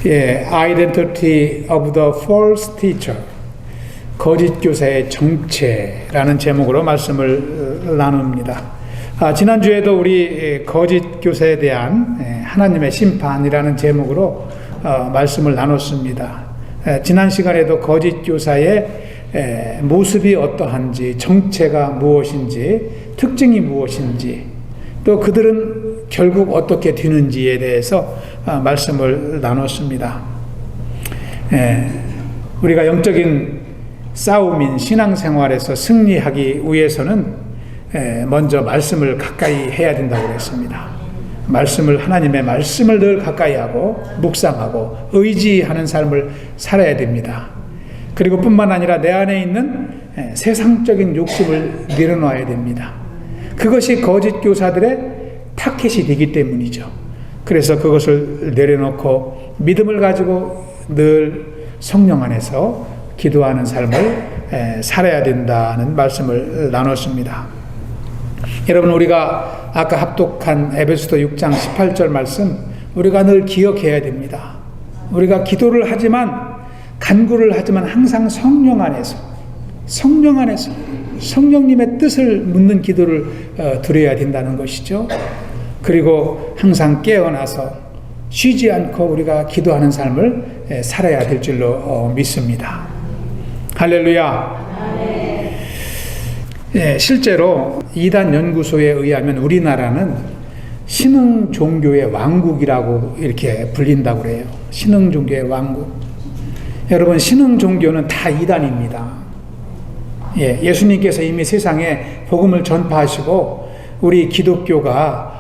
Identity of the False Teacher, 거짓 교사의 정체라는 제목으로 말씀을 나눕니다. 지난주에도 우리 거짓 교사에 대한 하나님의 심판이라는 제목으로 말씀을 나눴습니다. 지난 시간에도 거짓 교사의 모습이 어떠한지, 정체가 무엇인지, 특징이 무엇인지, 또 그들은 결국 어떻게 되는지에 대해서 말씀을 나눴습니다. 우리가 영적인 싸움인 신앙생활에서 승리하기 위해서는 먼저 말씀을 가까이 해야 된다고 그랬습니다. 하나님의 말씀을 늘 가까이 하고 묵상하고 의지하는 삶을 살아야 됩니다. 그리고 뿐만 아니라 내 안에 있는 세상적인 욕심을 내려놔야 됩니다. 그것이 거짓 교사들의 타켓이 되기 때문이죠. 그래서 그것을 내려놓고 믿음을 가지고 늘 성령 안에서 기도하는 삶을 살아야 된다는 말씀을 나눴습니다. 여러분, 우리가 아까 합독한 에베소서 6장 18절 말씀, 우리가 늘 기억해야 됩니다. 우리가 기도를 하지만, 간구를 하지만 항상 성령 안에서 성령님의 뜻을 묻는 기도를 드려야 된다는 것이죠. 그리고 항상 깨어나서 쉬지 않고 우리가 기도하는 삶을 살아야 될 줄로 믿습니다. 할렐루야. 실제로 이단 연구소에 의하면 우리나라는 신흥 종교의 왕국이라고 이렇게 불린다고 그래요. 신흥 종교의 왕국. 여러분, 신흥 종교는 다 이단입니다. 예수님께서 이미 세상에 복음을 전파하시고 우리 기독교가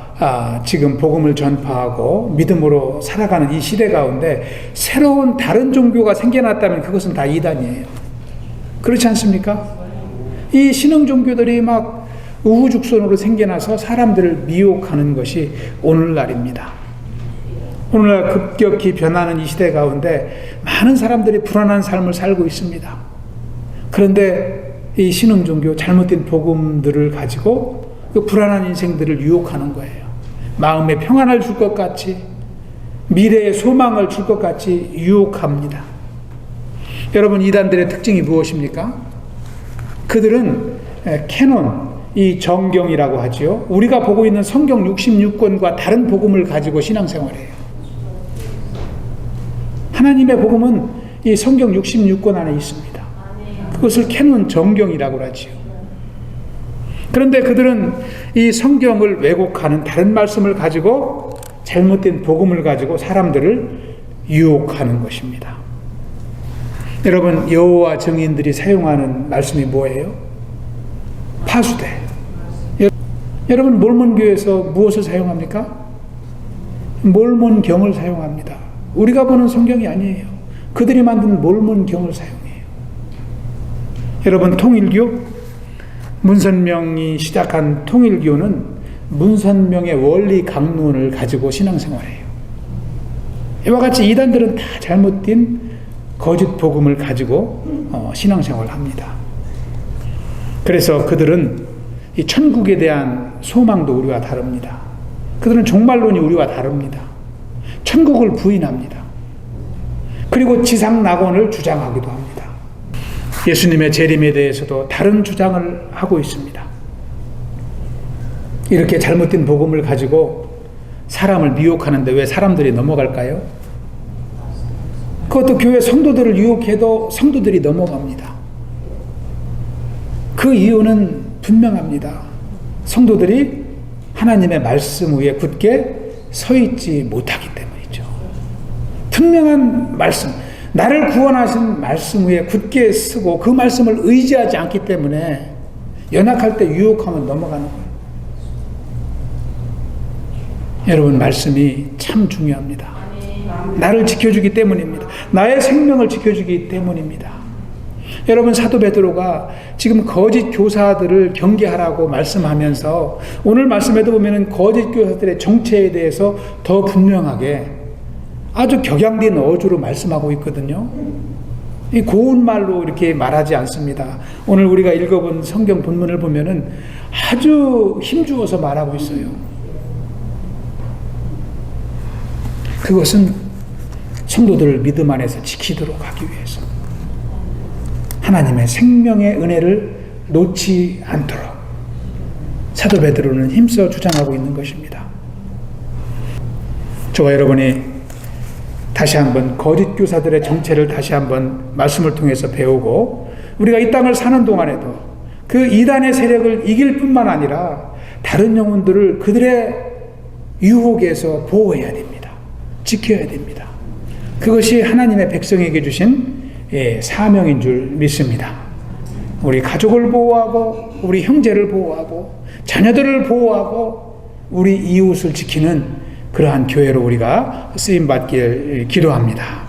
지금 복음을 전파하고 믿음으로 살아가는 이 시대 가운데 새로운 다른 종교가 생겨났다면 그것은 다 이단이에요. 그렇지 않습니까? 이 신흥 종교들이 막 우후죽순으로 생겨나서 사람들을 미혹하는 것이 오늘날입니다. 오늘날 급격히 변하는 이 시대 가운데 많은 사람들이 불안한 삶을 살고 있습니다. 그런데 이 신흥 종교, 잘못된 복음들을 가지고 그 불안한 인생들을 유혹하는 거예요. 마음에 평안을 줄 것 같이, 미래의 소망을 줄 것 같이 유혹합니다. 여러분, 이단들의 특징이 무엇입니까? 그들은 캐논, 이 정경이라고 하죠. 우리가 보고 있는 성경 66권과 다른 복음을 가지고 신앙생활해요. 하나님의 복음은 이 성경 66권 안에 있습니다. 그것을 캐논 정경이라고 하지요. 그런데 그들은 이 성경을 왜곡하는 다른 말씀을 가지고 잘못된 복음을 가지고 사람들을 유혹하는 것입니다. 여러분, 여호와 증인들이 사용하는 말씀이 뭐예요? 파수대. 여러분, 몰몬교에서 무엇을 사용합니까? 몰몬경을 사용합니다. 우리가 보는 성경이 아니에요. 그들이 만든 몰몬경을 사용해요. 여러분, 통일교, 문선명이 시작한 통일교는 문선명의 원리 강론을 가지고 신앙생활해요. 이와 같이 이단들은 다 잘못된 거짓 복음을 가지고 신앙생활을 합니다. 그래서 그들은 이 천국에 대한 소망도 우리와 다릅니다. 그들은 종말론이 우리와 다릅니다. 천국을 부인합니다. 그리고 지상 낙원을 주장하기도 합니다. 예수님의 재림에 대해서도 다른 주장을 하고 있습니다. 이렇게 잘못된 복음을 가지고 사람을 미혹하는데 왜 사람들이 넘어갈까요? 그것도 교회 성도들을 유혹해도 성도들이 넘어갑니다. 그 이유는 분명합니다. 성도들이 하나님의 말씀 위에 굳게 서 있지 못하기 때문이죠. 분명한 말씀, 나를 구원하신 말씀 위에 굳게 서고 그 말씀을 의지하지 않기 때문에 연약할 때 유혹하면 넘어가는 거예요. 여러분, 말씀이 참 중요합니다. 나를 지켜주기 때문입니다. 나의 생명을 지켜주기 때문입니다. 여러분, 사도 베드로가 지금 거짓 교사들을 경계하라고 말씀하면서 오늘 말씀에도 보면은 거짓 교사들의 정체에 대해서 더 분명하게 아주 격양된 어조로 말씀하고 있거든요. 이 고운 말로 이렇게 말하지 않습니다. 오늘 우리가 읽어본 성경 본문을 보면은 아주 힘주어서 말하고 있어요. 그것은 성도들을 믿음 안에서 지키도록 하기 위해서 하나님의 생명의 은혜를 놓지 않도록 사도 베드로는 힘써 주장하고 있는 것입니다. 저와 여러분이 다시 한번 거짓 교사들의 정체를 다시 한번 말씀을 통해서 배우고 우리가 이 땅을 사는 동안에도 그 이단의 세력을 이길 뿐만 아니라 다른 영혼들을 그들의 유혹에서 보호해야 됩니다. 지켜야 됩니다. 그것이 하나님의 백성에게 주신 사명인 줄 믿습니다. 우리 가족을 보호하고 우리 형제를 보호하고 자녀들을 보호하고 우리 이웃을 지키는 그러한 교회로 우리가 쓰임받길 기도합니다.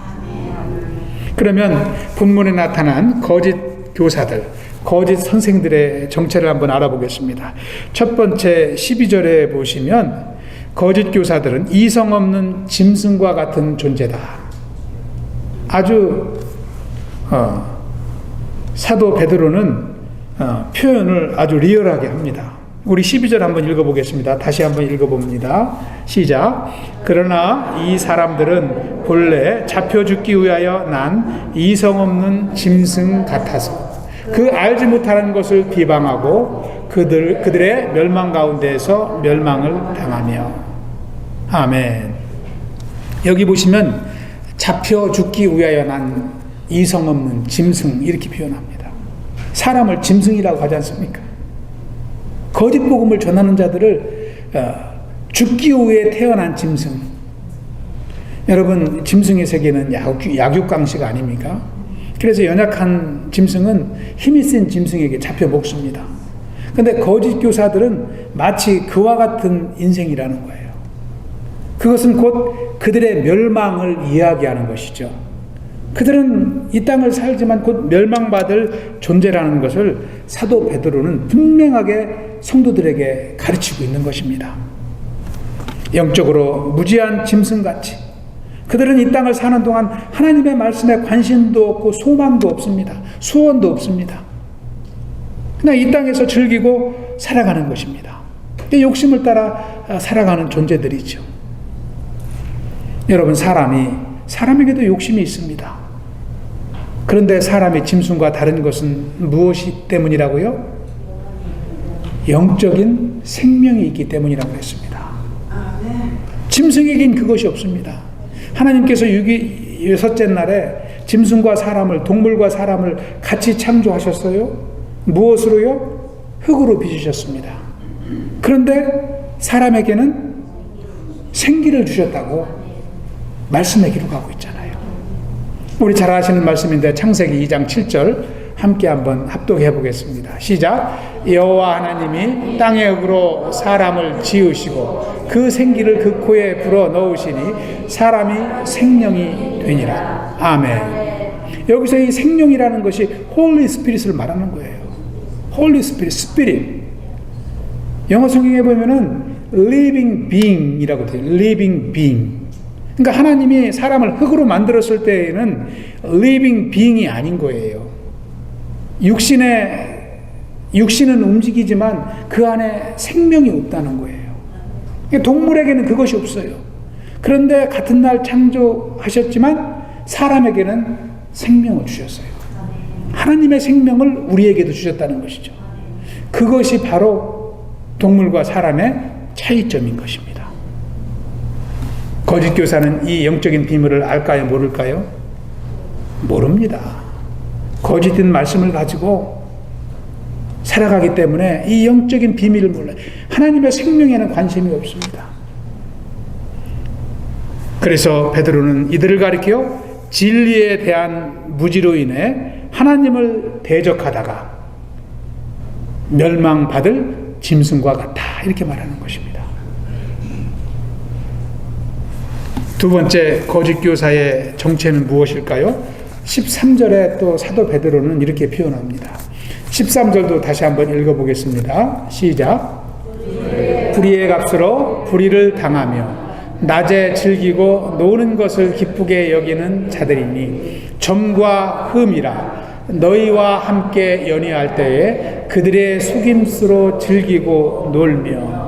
그러면 본문에 나타난 거짓 교사들, 거짓 선생들의 정체를 한번 알아보겠습니다. 첫 번째 12절에 보시면 거짓 교사들은 이성 없는 짐승과 같은 존재다. 아주 사도 베드로는 표현을 아주 리얼하게 합니다. 우리 12절 한번 읽어보겠습니다. 다시 한번 읽어봅니다. 시작. 그러나 이 사람들은 본래 잡혀 죽기 위하여 난 이성 없는 짐승 같아서 그 알지 못하는 것을 비방하고 그들의 멸망 가운데에서 멸망을 당하며. 아멘. 여기 보시면 잡혀 죽기 위하여 난 이성 없는 짐승 이렇게 표현합니다. 사람을 짐승이라고 하지 않습니까? 거짓 복음을 전하는 자들을 죽기 위해 태어난 짐승. 여러분, 짐승의 세계는 약육강식 아닙니까? 그래서 연약한 짐승은 힘이 센 짐승에게 잡혀 먹습니다. 그런데 거짓 교사들은 마치 그와 같은 인생이라는 거예요. 그것은 곧 그들의 멸망을 이야기하는 것이죠. 그들은 이 땅을 살지만 곧 멸망받을 존재라는 것을 사도 베드로는 분명하게 성도들에게 가르치고 있는 것입니다. 영적으로 무지한 짐승같이 그들은 이 땅을 사는 동안 하나님의 말씀에 관심도 없고 소망도 없습니다. 소원도 없습니다. 그냥 이 땅에서 즐기고 살아가는 것입니다. 욕심을 따라 살아가는 존재들이죠. 여러분, 사람에게도 욕심이 있습니다. 그런데 사람이 짐승과 다른 것은 무엇이 때문이라고요? 영적인 생명이 있기 때문이라고 했습니다. 짐승에겐 그것이 없습니다. 하나님께서 여섯째 날에 짐승과 사람을, 동물과 사람을 같이 창조하셨어요. 무엇으로요? 흙으로 빚으셨습니다. 그런데 사람에게는 생기를 주셨다고 말씀에 기록하고 있잖아요. 우리 잘 아시는 말씀인데 창세기 2장 7절 함께 한번 합독해 보겠습니다. 시작. 여호와 하나님이 땅의 흙으로 사람을 지으시고 그 생기를 그 코에 불어 넣으시니 사람이 생명이 되니라. 아멘. 여기서 이 생명이라는 것이 홀리 스피릿을 말하는 거예요. 홀리 스피릿. 영어 성경에 보면은 living being이라고 돼요. living being. 그러니까 하나님이 사람을 흙으로 만들었을 때에는 living being이 아닌 거예요. 육신은 움직이지만 그 안에 생명이 없다는 거예요. 동물에게는 그것이 없어요. 그런데 같은 날 창조하셨지만 사람에게는 생명을 주셨어요. 하나님의 생명을 우리에게도 주셨다는 것이죠. 그것이 바로 동물과 사람의 차이점인 것입니다. 거짓 교사는 이 영적인 비밀을 알까요? 모를까요? 모릅니다. 거짓된 말씀을 가지고 살아가기 때문에 이 영적인 비밀을 몰라요. 하나님의 생명에는 관심이 없습니다. 그래서 베드로는 이들을 가리켜 진리에 대한 무지로 인해 하나님을 대적하다가 멸망받을 짐승과 같다 이렇게 말하는 것입니다. 두 번째 거짓 교사의 정체는 무엇일까요? 13절에 또 사도 베드로는 이렇게 표현합니다. 13절도 다시 한번 읽어보겠습니다. 시작. 불의의 값으로 불의를 당하며 낮에 즐기고 노는 것을 기쁘게 여기는 자들이니 점과 흠이라 너희와 함께 연회할 때에 그들의 속임수로 즐기고 놀며.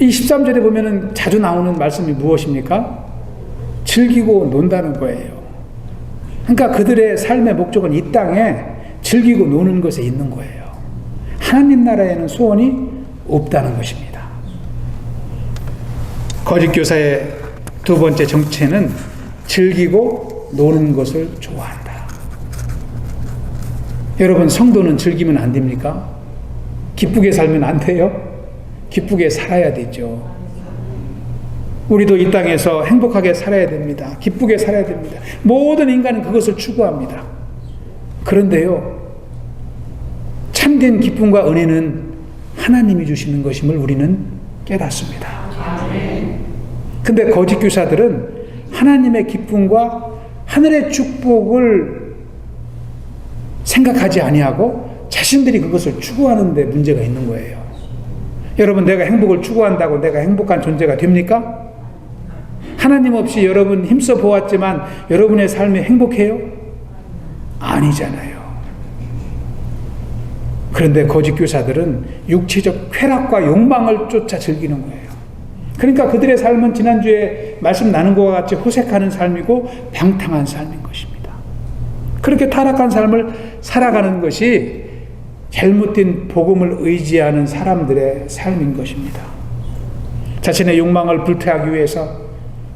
이 13절에 보면은 자주 나오는 말씀이 무엇입니까? 즐기고 논다는 거예요. 그러니까 그들의 삶의 목적은 이 땅에 즐기고 노는 것에 있는 거예요. 하나님 나라에는 소원이 없다는 것입니다. 거짓 교사의 두 번째 정체는 즐기고 노는 것을 좋아한다. 여러분, 성도는 즐기면 안 됩니까? 기쁘게 살면 안 돼요? 기쁘게 살아야 되죠. 우리도 이 땅에서 행복하게 살아야 됩니다. 기쁘게 살아야 됩니다. 모든 인간은 그것을 추구합니다. 그런데요, 참된 기쁨과 은혜는 하나님이 주시는 것임을 우리는 깨닫습니다. 근데 거짓 교사들은 하나님의 기쁨과 하늘의 축복을 생각하지 아니하고 자신들이 그것을 추구하는 데 문제가 있는 거예요. 여러분, 내가 행복을 추구한다고 내가 행복한 존재가 됩니까? 하나님 없이 여러분 힘써 보았지만 여러분의 삶이 행복해요? 아니잖아요. 그런데 거짓 교사들은 육체적 쾌락과 욕망을 쫓아 즐기는 거예요. 그러니까 그들의 삶은 지난주에 말씀 나눈 것과 같이 호색하는 삶이고 방탕한 삶인 것입니다. 그렇게 타락한 삶을 살아가는 것이 잘못된 복음을 의지하는 사람들의 삶인 것입니다. 자신의 욕망을 불태하기 위해서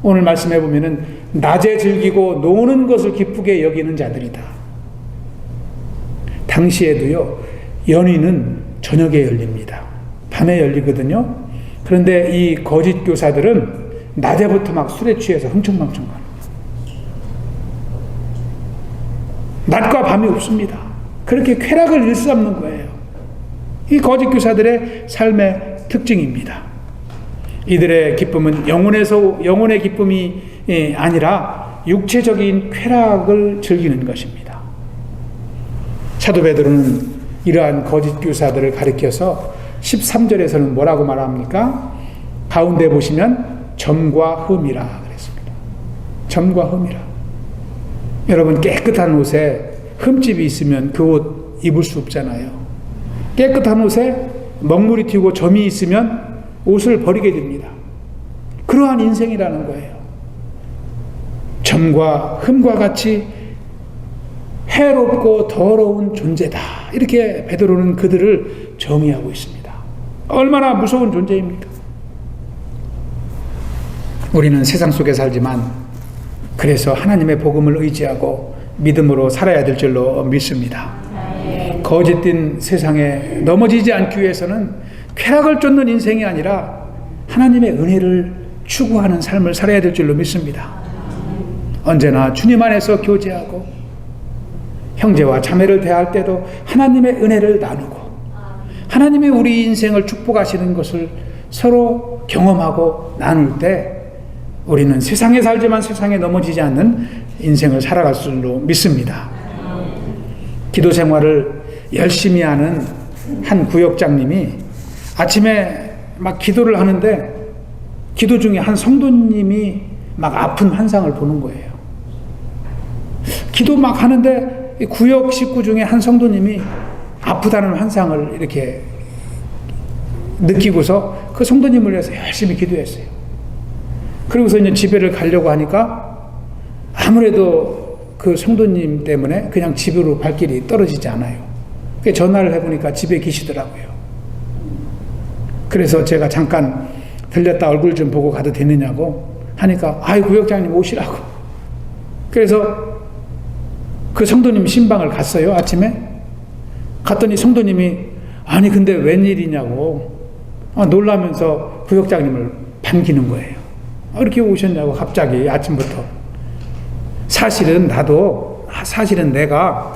오늘 말씀해 보면은 낮에 즐기고 노는 것을 기쁘게 여기는 자들이다. 당시에도요, 연희는 저녁에 열립니다. 밤에 열리거든요. 그런데 이 거짓 교사들은 낮에부터 막 술에 취해서 흥청망청 가는 거예요. 낮과 밤이 없습니다. 그렇게 쾌락을 일삼는 거예요. 이 거짓 교사들의 삶의 특징입니다. 이들의 기쁨은 영혼의 기쁨이 아니라 육체적인 쾌락을 즐기는 것입니다. 사도 베드로는 이러한 거짓 교사들을 가리켜서 13절에서는 뭐라고 말합니까? 가운데 보시면 점과 흠이라 그랬습니다. 점과 흠이라. 여러분, 깨끗한 옷에 흠집이 있으면 그 옷 입을 수 없잖아요. 깨끗한 옷에 먹물이 튀고 점이 있으면 옷을 버리게 됩니다. 그러한 인생이라는 거예요. 점과 흠과 같이 해롭고 더러운 존재다. 이렇게 베드로는 그들을 정의하고 있습니다. 얼마나 무서운 존재입니까? 우리는 세상 속에 살지만 그래서 하나님의 복음을 의지하고 믿음으로 살아야 될 줄로 믿습니다. 거짓된 세상에 넘어지지 않기 위해서는 쾌락을 쫓는 인생이 아니라 하나님의 은혜를 추구하는 삶을 살아야 될 줄로 믿습니다. 언제나 주님 안에서 교제하고 형제와 자매를 대할 때도 하나님의 은혜를 나누고 하나님이 우리 인생을 축복하시는 것을 서로 경험하고 나눌 때 우리는 세상에 살지만 세상에 넘어지지 않는 인생을 살아갈 줄로 믿습니다. 기도 생활을 열심히 하는 한 구역장님이 아침에 막 기도를 하는데 기도 중에 한 성도님이 막 아픈 환상을 보는 거예요. 기도 막 하는데 구역 식구 중에 한 성도님이 아프다는 환상을 이렇게 느끼고서 그 성도님을 위해서 열심히 기도했어요. 그러고서 이제 집에를 가려고 하니까 아무래도 그 성도님 때문에 그냥 집으로 발길이 떨어지지 않아요. 전화를 해보니까 집에 계시더라고요. 그래서 제가 잠깐 들렸다 얼굴 좀 보고 가도 되느냐고 하니까 아이 구역장님 오시라고. 그래서 그 성도님 신방을 갔어요. 아침에 갔더니 성도님이 아니 근데 웬일이냐고 놀라면서 구역장님을 반기는 거예요. 이렇게 오셨냐고 갑자기 아침부터. 사실은 내가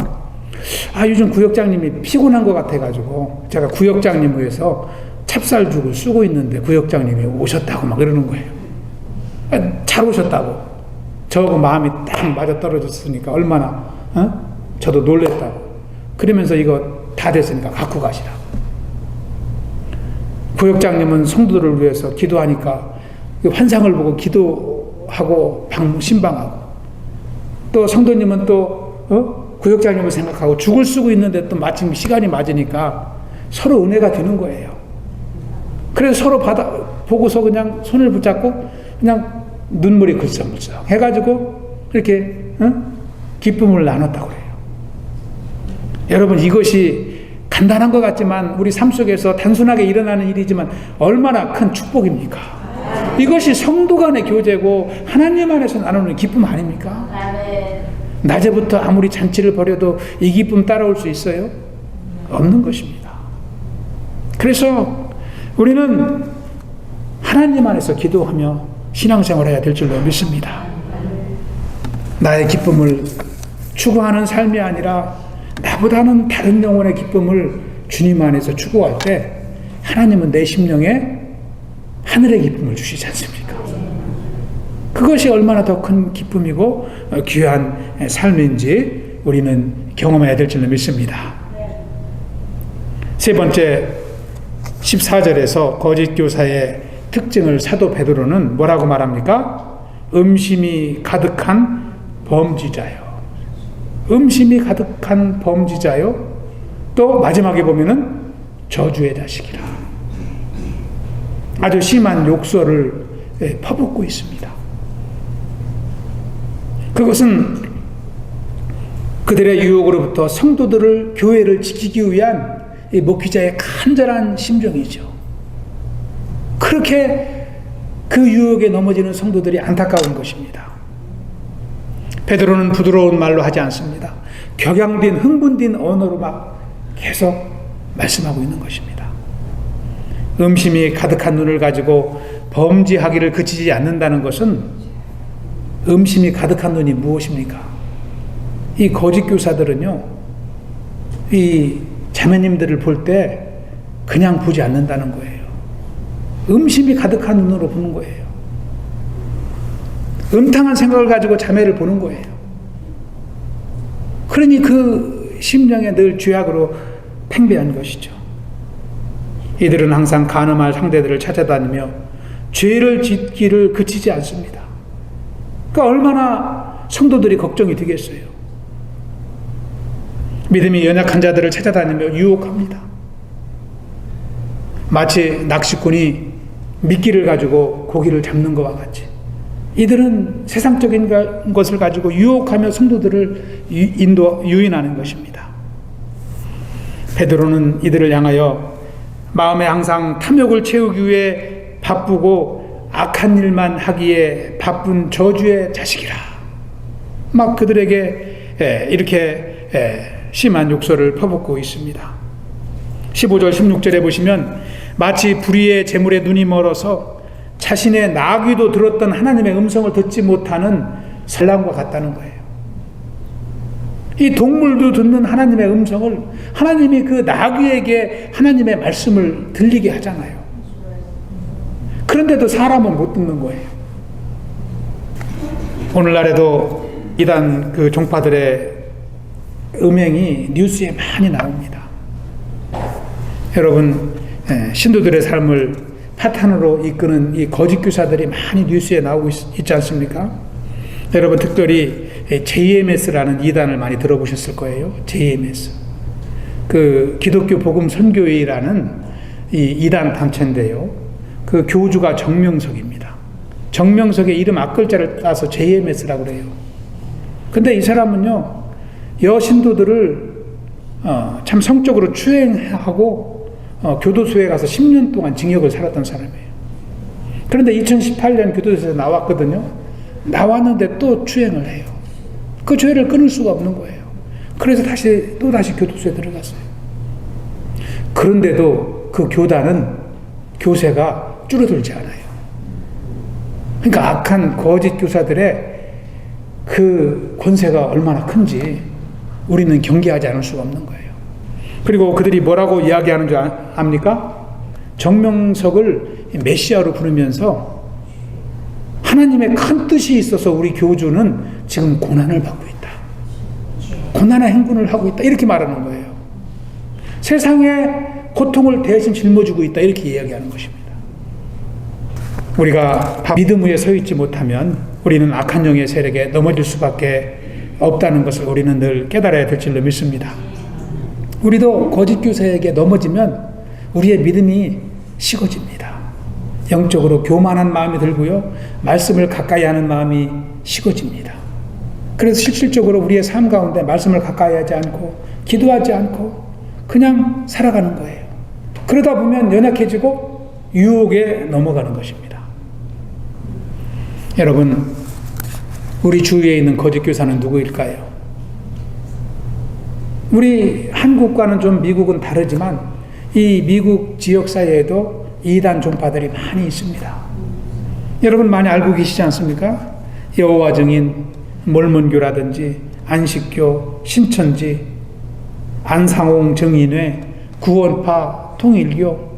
요즘 구역장님이 피곤한 것 같아가지고 제가 구역장님 위해서 찹쌀죽을 쓰고 있는데 구역장님이 오셨다고 막 그러는 거예요. 잘 오셨다고. 저하고 마음이 딱 맞아떨어졌으니까 얼마나 저도 놀랬다고. 그러면서 이거 다 됐으니까 갖고 가시라고. 구역장님은 성도들을 위해서 기도하니까 환상을 보고 기도하고 신방하고 또 성도님은 또 구역장님을 생각하고 죽을 쓰고 있는데 또 마침 시간이 맞으니까 서로 은혜가 되는 거예요. 그래서 서로 보고서 그냥 손을 붙잡고 그냥 눈물이 글썽글썽 해가지고 이렇게 기쁨을 나눴다고 그래요. 여러분, 이것이 간단한 것 같지만 우리 삶 속에서 단순하게 일어나는 일이지만 얼마나 큰 축복입니까? 이것이 성도 간의 교제고 하나님 안에서 나누는 기쁨 아닙니까? 낮에부터 아무리 잔치를 벌여도 이 기쁨 따라올 수 있어요? 없는 것입니다. 그래서 우리는 하나님 안에서 기도하며 신앙생활해야 될 줄로 믿습니다. 나의 기쁨을 추구하는 삶이 아니라 나보다는 다른 영혼의 기쁨을 주님 안에서 추구할 때 하나님은 내 심령에 하늘의 기쁨을 주시지 않습니까? 그것이 얼마나 더 큰 기쁨이고 귀한 삶인지 우리는 경험해야 될 줄로 믿습니다. 세 번째, 14절에서 거짓 교사의 특징을 사도 베드로는 뭐라고 말합니까? 음심이 가득한 범죄자요. 음심이 가득한 범죄자요. 또 마지막에 보면은 저주의 자식이라. 아주 심한 욕설을 퍼붓고 있습니다. 그것은 그들의 유혹으로부터 성도들을, 교회를 지키기 위한 이 목회자의 간절한 심정이죠. 그렇게 그 유혹에 넘어지는 성도들이 안타까운 것입니다. 베드로는 부드러운 말로 하지 않습니다. 격양된, 흥분된 언어로 막 계속 말씀하고 있는 것입니다. 음심이 가득한 눈을 가지고 범죄하기를 그치지 않는다는 것은, 음심이 가득한 눈이 무엇입니까? 이 거짓 교사들은요, 이 자매님들을 볼 때 그냥 보지 않는다는 거예요. 음심이 가득한 눈으로 보는 거예요. 음탕한 생각을 가지고 자매를 보는 거예요. 그러니 그 심령에 늘 죄악으로 팽배한 것이죠. 이들은 항상 간음할 상대들을 찾아다니며 죄를 짓기를 그치지 않습니다. 그러니까 얼마나 성도들이 걱정이 되겠어요. 믿음이 연약한 자들을 찾아다니며 유혹합니다. 마치 낚시꾼이 미끼를 가지고 고기를 잡는 것과 같이 이들은 세상적인 것을 가지고 유혹하며 성도들을 유인하는 것입니다. 베드로는 이들을 향하여 마음에 항상 탐욕을 채우기 위해 바쁘고 악한 일만 하기에 바쁜 저주의 자식이라, 막 그들에게 이렇게 심한 욕설을 퍼붓고 있습니다. 15절 16절에 보시면 마치 불의의 재물에 눈이 멀어서 자신의 나귀도 들었던 하나님의 음성을 듣지 못하는 산란과 같다는 거예요. 이 동물도 듣는 하나님의 음성을 하나님이 그 나귀에게 하나님의 말씀을 들리게 하잖아요. 그런데도 사람은 못 듣는 거예요. 오늘날에도 이단 그 종파들의 음행이 뉴스에 많이 나옵니다. 여러분, 신도들의 삶을 파탄으로 이끄는 이 거짓 교사들이 많이 뉴스에 나오고 있지 않습니까? 여러분, 특별히 JMS라는 이단을 많이 들어보셨을 거예요. JMS. 그 기독교 복음 선교회라는 이 이단 단체인데요. 그 교주가 정명석입니다. 정명석의 이름 앞글자를 따서 JMS라고 그래요. 근데 이 사람은요, 여신도들을 참 성적으로 추행하고 교도소에 가서 10년 동안 징역을 살았던 사람이에요. 그런데 2018년 교도소에서 나왔거든요. 나왔는데 또 추행을 해요. 그 죄를 끊을 수가 없는 거예요. 그래서 또다시 교도소에 들어갔어요. 그런데도 그 교세가 줄어들지 않아요. 그러니까 악한 거짓 교사들의 그 권세가 얼마나 큰지 우리는 경계하지 않을 수가 없는 거예요. 그리고 그들이 뭐라고 이야기하는 줄 압니까? 정명석을 메시아로 부르면서 하나님의 큰 뜻이 있어서 우리 교주는 지금 고난을 받고 있다. 고난의 행군을 하고 있다. 이렇게 말하는 거예요. 세상의 고통을 대신 짊어지고 있다. 이렇게 이야기하는 것입니다. 우리가 믿음 위에 서 있지 못하면 우리는 악한 영의 세력에 넘어질 수밖에 없다는 것을 우리는 늘 깨달아야 될 줄로 믿습니다. 우리도 거짓 교사에게 넘어지면 우리의 믿음이 식어집니다. 영적으로 교만한 마음이 들고요. 말씀을 가까이 하는 마음이 식어집니다. 그래서 실질적으로 우리의 삶 가운데 말씀을 가까이 하지 않고 기도하지 않고 그냥 살아가는 거예요. 그러다 보면 연약해지고 유혹에 넘어가는 것입니다. 여러분, 우리 주위에 있는 거짓 교사는 누구일까요? 우리 한국과는 좀 미국은 다르지만 이 미국 지역사회에도 이단 종파들이 많이 있습니다. 여러분 많이 알고 계시지 않습니까? 여호와 증인, 몰몬교라든지 안식교, 신천지, 안상홍 정인회, 구원파, 통일교,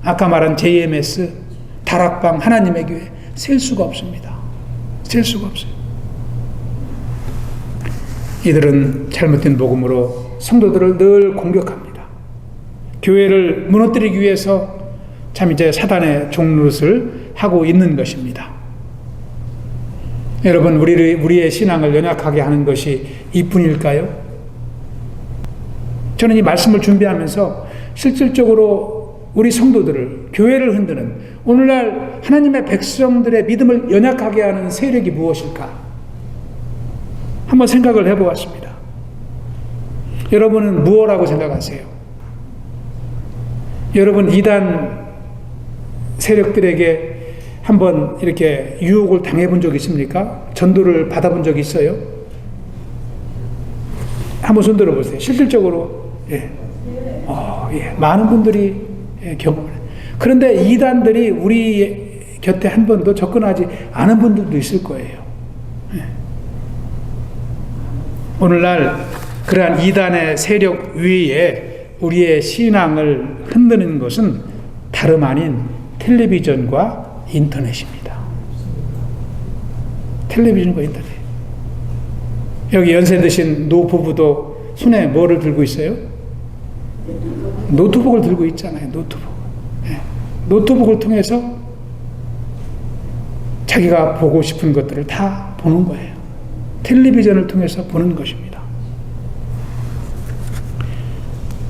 아까 말한 JMS, 다락방, 하나님의 교회, 셀 수가 없습니다. 셀 수가 없어요. 이들은 잘못된 복음으로 성도들을 늘 공격합니다. 교회를 무너뜨리기 위해서 참 이제 사단의 종노릇을 하고 있는 것입니다. 여러분, 우리의 신앙을 연약하게 하는 것이 이뿐일까요? 저는 이 말씀을 준비하면서 실질적으로 우리 성도들을, 교회를 흔드는 오늘날 하나님의 백성들의 믿음을 연약하게 하는 세력이 무엇일까? 한번 생각을 해보았습니다. 여러분은 무엇이라고 생각하세요? 여러분 이단 세력들에게 한번 이렇게 유혹을 당해본 적 있습니까? 전도를 받아본 적 있어요? 한번 손 들어보세요. 실질적으로 많은 분들이 경험을 해요. 그런데 이단들이 우리 곁에 한 번도 접근하지 않은 분들도 있을 거예요. 오늘날 그러한 이단의 세력 위에 우리의 신앙을 흔드는 것은 다름 아닌 텔레비전과 인터넷입니다. 텔레비전과 인터넷. 여기 연세 드신 노부부도 손에 뭐를 들고 있어요? 노트북을 들고 있잖아요. 노트북. 노트북을 통해서 자기가 보고 싶은 것들을 다 보는 거예요. 텔레비전을 통해서 보는 것입니다.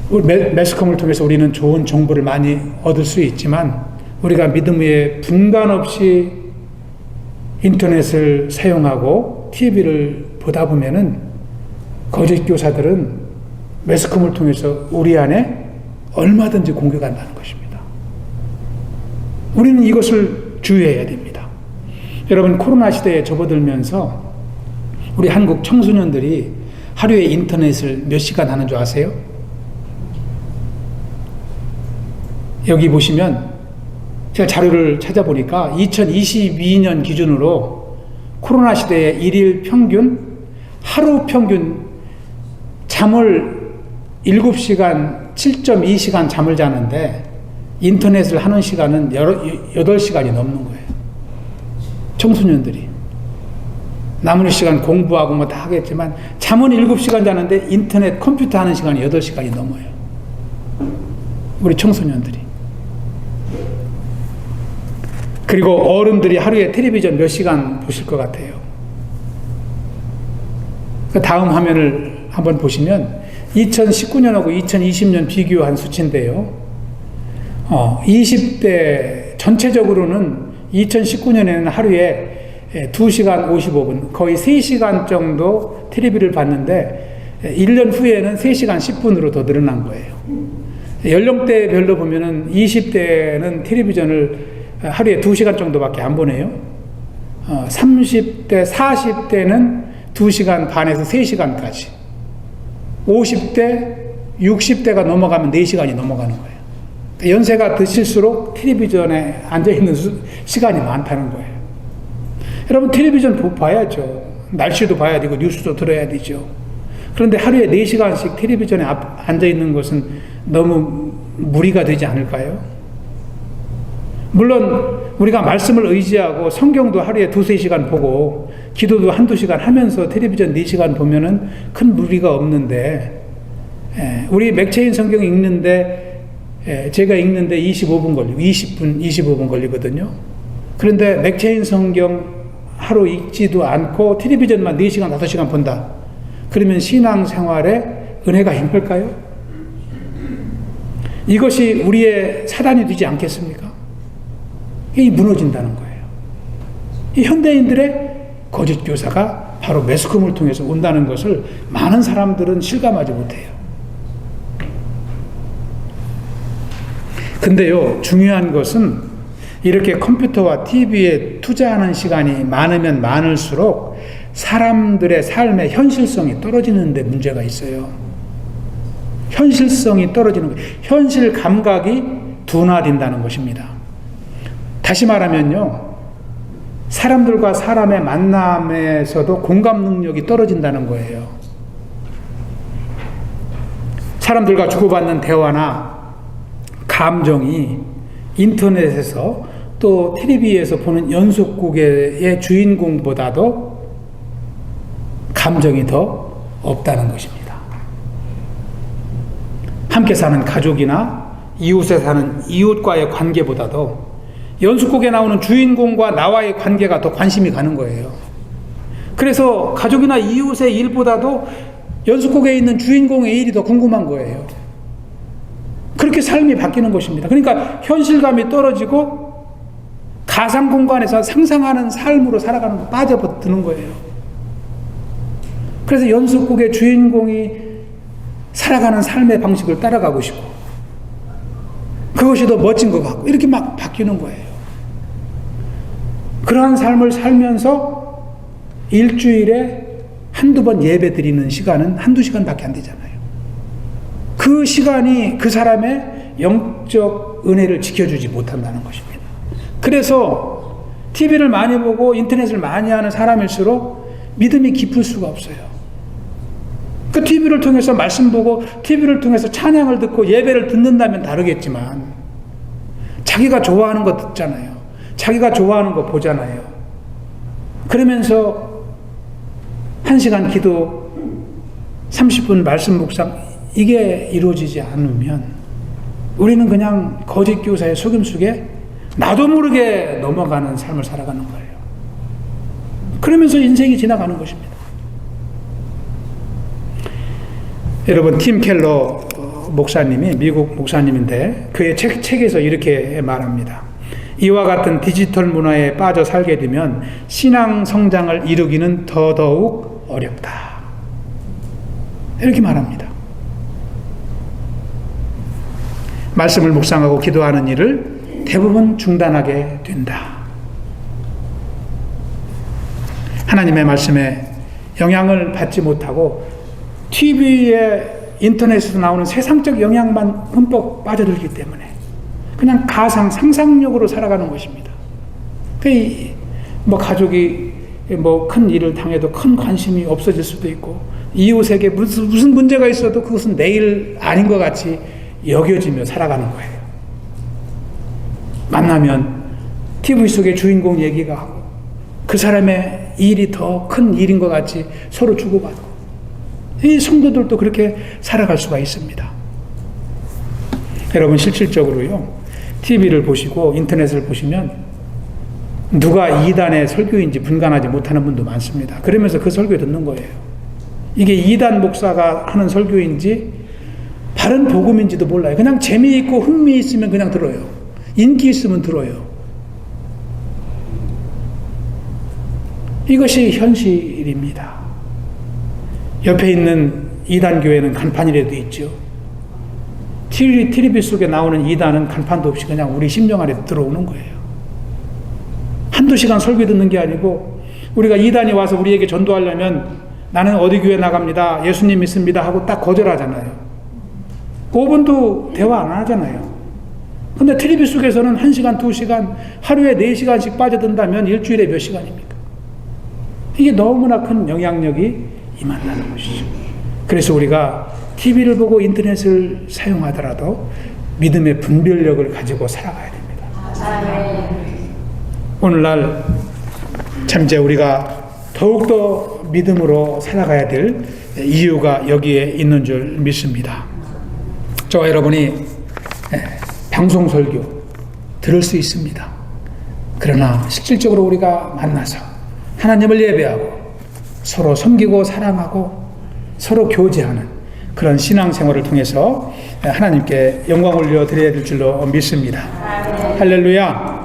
매스컴을 통해서 우리는 좋은 정보를 많이 얻을 수 있지만 우리가 믿음 위에 분간 없이 인터넷을 사용하고 TV를 보다 보면은 거짓 교사들은 매스컴을 통해서 우리 안에 얼마든지 공격한다는 것입니다. 우리는 이것을 주의해야 됩니다. 여러분, 코로나 시대에 접어들면서 우리 한국 청소년들이 하루에 인터넷을 몇 시간 하는 줄 아세요? 여기 보시면 제가 자료를 찾아보니까 2022년 기준으로 코로나 시대의 일일 평균, 하루 평균 잠을 7시간, 7.2시간 잠을 자는데 인터넷을 하는 시간은 8시간이 넘는 거예요. 청소년들이. 남은 시간 공부하고 뭐 다 하겠지만 잠은 7시간 자는데 인터넷 컴퓨터 하는 시간이 8시간이 넘어요. 우리 청소년들이. 그리고 어른들이 하루에 텔레비전 몇 시간 보실 것 같아요? 그 다음 화면을 한번 보시면 2019년하고 2020년 비교한 수치인데요. 20대 전체적으로는 2019년에는 하루에 2시간 55분, 거의 3시간 정도 텔레비를 봤는데 1년 후에는 3시간 10분으로 더 늘어난 거예요. 연령대별로 보면은 20대는 텔레비전을 하루에 2시간 정도밖에 안 보네요. 30대, 40대는 2시간 반에서 3시간까지. 50대, 60대가 넘어가면 4시간이 넘어가는 거예요. 연세가 드실수록 텔레비전에 앉아있는 시간이 많다는 거예요. 여러분, 텔레비전 봐야죠. 날씨도 봐야 되고 뉴스도 들어야 되죠. 그런데 하루에 4시간씩 텔레비전에 앉아있는 것은 너무 무리가 되지 않을까요? 물론 우리가 말씀을 의지하고 성경도 하루에 2-3시간 보고 기도도 1-2시간 하면서 텔레비전 4시간 보면은 큰 무리가 없는데, 우리 맥체인 성경 읽는데 제가 읽는데 25분 걸리고 20분, 25분 걸리거든요. 그런데 맥체인 성경 하루 읽지도 않고 텔레비전만 4시간, 5시간 본다. 그러면 신앙생활에 은혜가 행할까요? 이것이 우리의 사단이 되지 않겠습니까? 이 무너진다는 거예요. 이 현대인들의 거짓 교사가 바로 매스컴을 통해서 온다는 것을 많은 사람들은 실감하지 못해요. 근데요, 중요한 것은 이렇게 컴퓨터와 TV에 투자하는 시간이 많으면 많을수록 사람들의 삶의 현실성이 떨어지는 데 문제가 있어요. 현실성이 떨어지는 거예요. 현실 감각이 둔화된다는 것입니다. 다시 말하면요, 사람들과 사람의 만남에서도 공감 능력이 떨어진다는 거예요. 사람들과 주고받는 대화나 감정이 인터넷에서 또 TV에서 보는 연속극의 주인공보다도 감정이 더 없다는 것입니다. 함께 사는 가족이나 이웃에 사는 이웃과의 관계보다도 연속극에 나오는 주인공과 나와의 관계가 더 관심이 가는 거예요. 그래서 가족이나 이웃의 일보다도 연속극에 있는 주인공의 일이 더 궁금한 거예요. 그렇게 삶이 바뀌는 것입니다. 그러니까 현실감이 떨어지고 가상 공간에서 상상하는 삶으로 살아가는 거 빠져드는 거예요. 그래서 연속극의 주인공이 살아가는 삶의 방식을 따라가고 싶고 그것이 더 멋진 것 같고 이렇게 막 바뀌는 거예요. 그러한 삶을 살면서 일주일에 한두 번 예배 드리는 시간은 한두 시간밖에 안 되잖아요. 그 시간이 그 사람의 영적 은혜를 지켜주지 못한다는 것입니다. 그래서 TV를 많이 보고 인터넷을 많이 하는 사람일수록 믿음이 깊을 수가 없어요. 그 TV를 통해서 말씀 보고 TV를 통해서 찬양을 듣고 예배를 듣는다면 다르겠지만 자기가 좋아하는 거 듣잖아요. 자기가 좋아하는 거 보잖아요. 그러면서 1시간 기도 30분 말씀 묵상 이게 이루어지지 않으면 우리는 그냥 거짓 교사의 속임 속에 나도 모르게 넘어가는 삶을 살아가는 거예요. 그러면서 인생이 지나가는 것입니다. 여러분, 팀 켈러 목사님이 미국 목사님인데 그의 책에서 이렇게 말합니다. 이와 같은 디지털 문화에 빠져 살게 되면 신앙 성장을 이루기는 더더욱 어렵다. 이렇게 말합니다. 말씀을 묵상하고 기도하는 일을 대부분 중단하게 된다. 하나님의 말씀에 영향을 받지 못하고 TV에 인터넷에서 나오는 세상적 영향만 흠뻑 빠져들기 때문에 그냥 가상, 상상력으로 살아가는 것입니다. 뭐 가족이 뭐 큰 일을 당해도 큰 관심이 없어질 수도 있고 이웃에게 무슨 문제가 있어도 그것은 내일 아닌 것 같이 여겨지며 살아가는 거예요. 만나면 TV 속의 주인공 얘기가 하고 그 사람의 일이 더 큰 일인 것 같이 서로 주고받고 이 성도들도 그렇게 살아갈 수가 있습니다. 여러분, 실질적으로요, TV를 보시고 인터넷을 보시면 누가 이단의 설교인지 분간하지 못하는 분도 많습니다. 그러면서 그 설교 듣는 거예요. 이게 이단 목사가 하는 설교인지 바른 복음인지도 몰라요. 그냥 재미있고 흥미 있으면 그냥 들어요. 인기 있으면 들어요. 이것이 현실입니다. 옆에 있는 이단 교회는 간판이라도 있죠. TV 속에 나오는 이단은 간판도 없이 그냥 우리 심령 안에 들어오는 거예요. 한두 시간 설교 듣는 게 아니고 우리가 이단이 와서 우리에게 전도하려면 나는 어디 교회 나갑니다. 예수님 믿습니다. 하고 딱 거절하잖아요. 5분도 대화 안 하잖아요. 근데 TV 속에서는 1시간, 2시간, 하루에 4시간씩 빠져든다면 일주일에 몇 시간입니까? 이게 너무나 큰 영향력이 임한다는 것이죠. 그래서 우리가 TV를 보고 인터넷을 사용하더라도 믿음의 분별력을 가지고 살아가야 됩니다. 오늘날 참 이제 우리가 더욱더 믿음으로 살아가야 될 이유가 여기에 있는 줄 믿습니다. 저와 여러분이 방송 설교 들을 수 있습니다. 그러나 실질적으로 우리가 만나서 하나님을 예배하고 서로 섬기고 사랑하고 서로 교제하는 그런 신앙생활을 통해서 하나님께 영광 올려드려야 될 줄로 믿습니다. 할렐루야.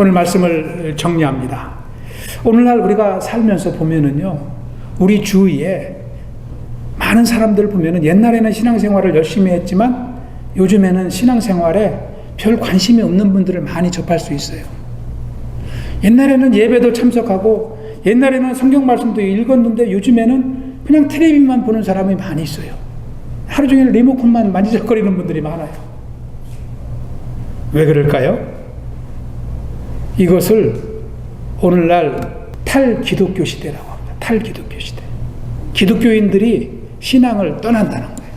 오늘 말씀을 정리합니다. 오늘날 우리가 살면서 보면은요, 우리 주위에 많은 사람들 보면은 옛날에는 신앙생활을 열심히 했지만 요즘에는 신앙생활에 별 관심이 없는 분들을 많이 접할 수 있어요. 옛날에는 예배도 참석하고 옛날에는 성경 말씀도 읽었는데 요즘에는 그냥 텔레비만 보는 사람이 많이 있어요. 하루 종일 리모컨만 만지작거리는 분들이 많아요. 왜 그럴까요? 이것을 오늘날 탈기독교 시대라고 합니다. 탈기독교 시대. 기독교인들이 신앙을 떠난다는 거예요.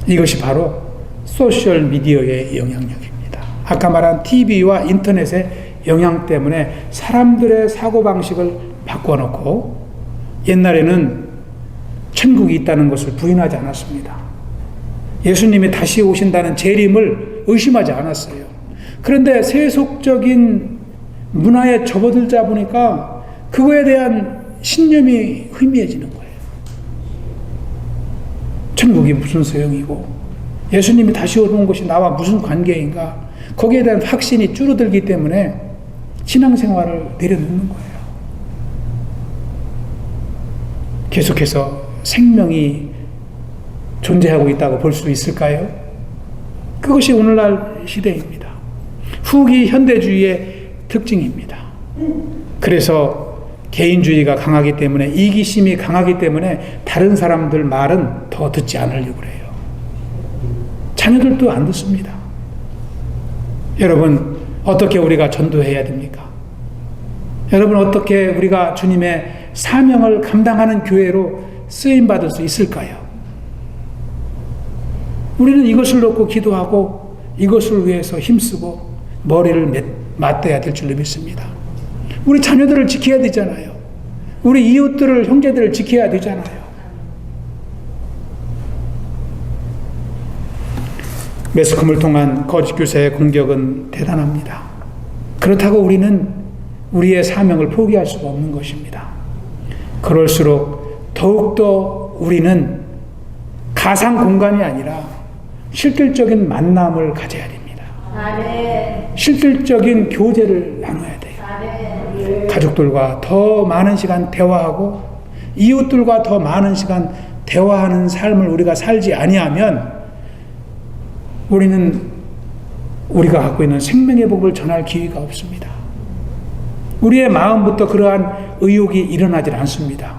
이것이 바로 소셜미디어의 영향력입니다. 아까 말한 TV와 인터넷의 영향 때문에 사람들의 사고방식을 바꿔놓고 옛날에는 천국이 있다는 것을 부인하지 않았습니다. 예수님이 다시 오신다는 재림을 의심하지 않았어요. 그런데 세속적인 문화에 접어들자 보니까 그거에 대한 신념이 희미해지는 거예요. 천국이 무슨 소용이고 예수님이 다시 오는 것이 나와 무슨 관계인가, 거기에 대한 확신이 줄어들기 때문에 신앙생활을 내려놓는 거예요. 계속해서 생명이 존재하고 있다고 볼 수 있을까요? 그것이 오늘날 시대입니다. 후기 현대주의의 특징입니다. 그래서 개인주의가 강하기 때문에, 이기심이 강하기 때문에 다른 사람들 말은 더 듣지 않으려고 해요. 자녀들도 안 듣습니다. 여러분, 어떻게 우리가 전도해야 됩니까? 여러분, 어떻게 우리가 주님의 사명을 감당하는 교회로 쓰임받을 수 있을까요? 우리는 이것을 놓고 기도하고 이것을 위해서 힘쓰고 머리를 맞대야 될 줄로 믿습니다. 우리 자녀들을 지켜야 되잖아요. 우리 이웃들을, 형제들을 지켜야 되잖아요. 매스컴을 통한 거짓 교사의 공격은 대단합니다. 그렇다고 우리는 우리의 사명을 포기할 수가 없는 것입니다. 그럴수록 더욱더 우리는 가상 공간이 아니라 실질적인 만남을 가져야 됩니다. 실질적인 교제를 나눠야 돼요. 가족들과 더 많은 시간 대화하고 이웃들과 더 많은 시간 대화하는 삶을 우리가 살지 아니하면 우리는 우리가 갖고 있는 생명의 복을 전할 기회가 없습니다. 우리의 마음부터 그러한 의욕이 일어나질 않습니다.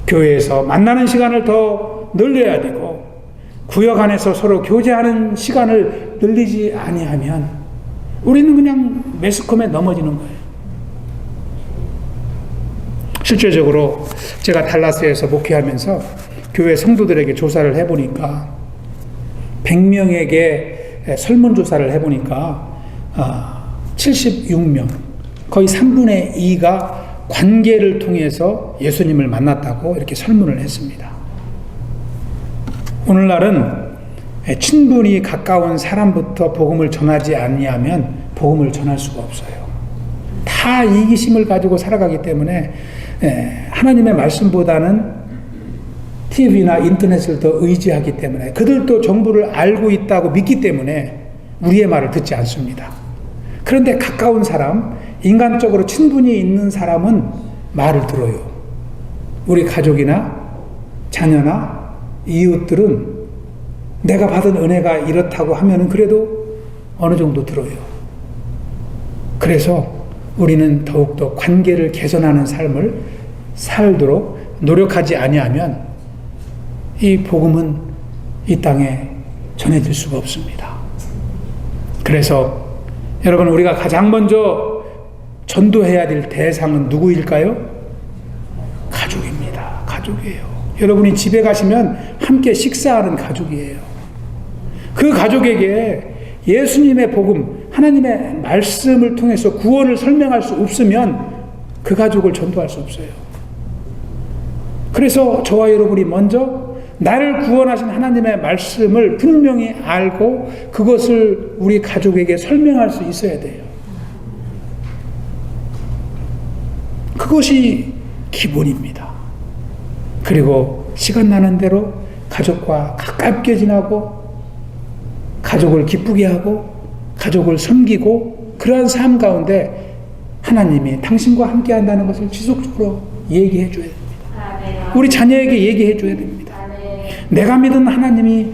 교회에서 만나는 시간을 더 늘려야 되고 구역 안에서 서로 교제하는 시간을 늘리지 아니하면 우리는 그냥 매스컴에 넘어지는 거예요. 실제적으로 제가 달라스에서 목회하면서 교회 성도들에게 조사를 해보니까 100명에게 설문조사를 해보니까 76명, 거의 3분의 2가 관계를 통해서 예수님을 만났다고 이렇게 설문을 했습니다. 오늘날은 친분이 가까운 사람부터 복음을 전하지 아니하면 복음을 전할 수가 없어요. 다 이기심을 가지고 살아가기 때문에 하나님의 말씀보다는 TV나 인터넷을 더 의지하기 때문에 그들도 정보를 알고 있다고 믿기 때문에 우리의 말을 듣지 않습니다. 그런데 가까운 사람, 인간적으로 친분이 있는 사람은 말을 들어요. 우리 가족이나 자녀나 이웃들은 내가 받은 은혜가 이렇다고 하면은 그래도 어느 정도 들어요. 그래서 우리는 더욱더 관계를 개선하는 삶을 살도록 노력하지 아니하면 이 복음은 이 땅에 전해질 수가 없습니다. 그래서 여러분, 우리가 가장 먼저 전도해야 될 대상은 누구일까요? 가족입니다. 가족이에요. 여러분이 집에 가시면 함께 식사하는 가족이에요. 그 가족에게 예수님의 복음, 하나님의 말씀을 통해서 구원을 설명할 수 없으면 그 가족을 전도할 수 없어요. 그래서 저와 여러분이 먼저 나를 구원하신 하나님의 말씀을 분명히 알고 그것을 우리 가족에게 설명할 수 있어야 돼요. 그것이 기본입니다. 그리고 시간 나는 대로 가족과 가깝게 지나고 가족을 기쁘게 하고 가족을 섬기고 그러한 삶 가운데 하나님이 당신과 함께 한다는 것을 지속적으로 얘기해 줘야 됩니다. 우리 자녀에게 얘기해 줘야 됩니다. 내가 믿은 하나님이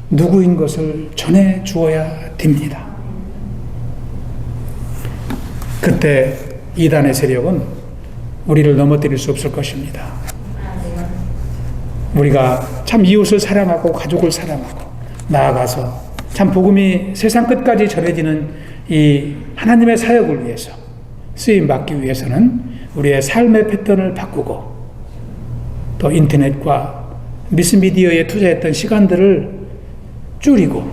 누구인 것을 전해 주어야 됩니다. 그때 이단의 세력은 우리를 넘어뜨릴 수 없을 것입니다. 우리가 참 이웃을 사랑하고 가족을 사랑하고 나아가서 참 복음이 세상 끝까지 전해지는 이 하나님의 사역을 위해서 쓰임받기 위해서는 우리의 삶의 패턴을 바꾸고 또 인터넷과 미스미디어에 투자했던 시간들을 줄이고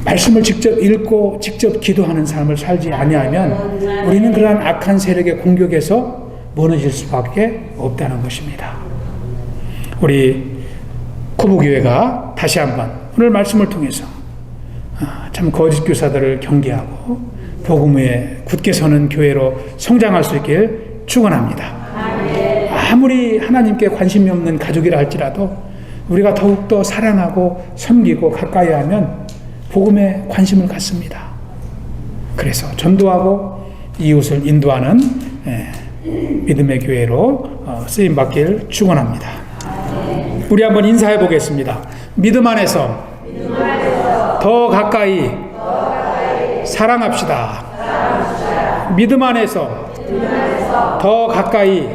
말씀을 직접 읽고 직접 기도하는 삶을 살지 아니하면 우리는 그러한 악한 세력의 공격에서 무너질 수밖에 없다는 것입니다. 우리 코부교회가 다시 한번 오늘 말씀을 통해서 참 거짓 교사들을 경계하고 복음 위에 굳게 서는 교회로 성장할 수 있길 축원합니다. 아무리 하나님께 관심이 없는 가족이라 할지라도 우리가 더욱더 사랑하고 섬기고 가까이 하면 복음에 관심을 갖습니다. 그래서 전도하고 이웃을 인도하는 믿음의 교회로 쓰임받길 축원합니다. 우리 한번 인사해 보겠습니다. 믿음 안에서 더 가까이 사랑합시다. 믿음 안에서 더 가까이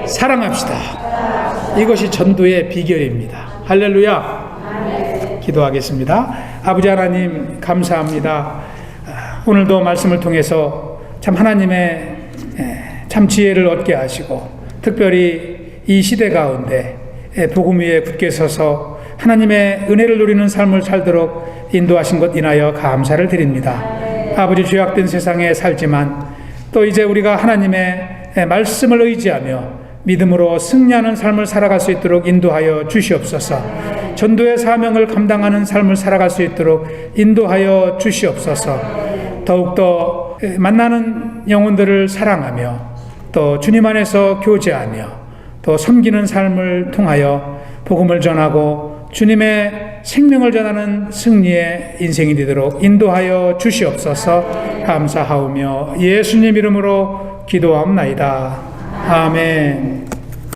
사랑합시다. 이것이 전도의 비결입니다. 할렐루야. 기도하겠습니다. 아버지 하나님 감사합니다. 오늘도 말씀을 통해서 참 하나님의 참 지혜를 얻게 하시고 특별히 이 시대 가운데 복음 위에 굳게 서서 하나님의 은혜를 누리는 삶을 살도록 인도하신 것 인하여 감사를 드립니다. 아버지 죄악된 세상에 살지만 또 이제 우리가 하나님의 말씀을 의지하며 믿음으로 승리하는 삶을 살아갈 수 있도록 인도하여 주시옵소서. 전도의 사명을 감당하는 삶을 살아갈 수 있도록 인도하여 주시옵소서. 더욱더 만나는 영혼들을 사랑하며 또 주님 안에서 교제하며 또 섬기는 삶을 통하여 복음을 전하고 주님의 생명을 전하는 승리의 인생이 되도록 인도하여 주시옵소서. 감사하오며 예수님 이름으로 기도하옵나이다. 아멘.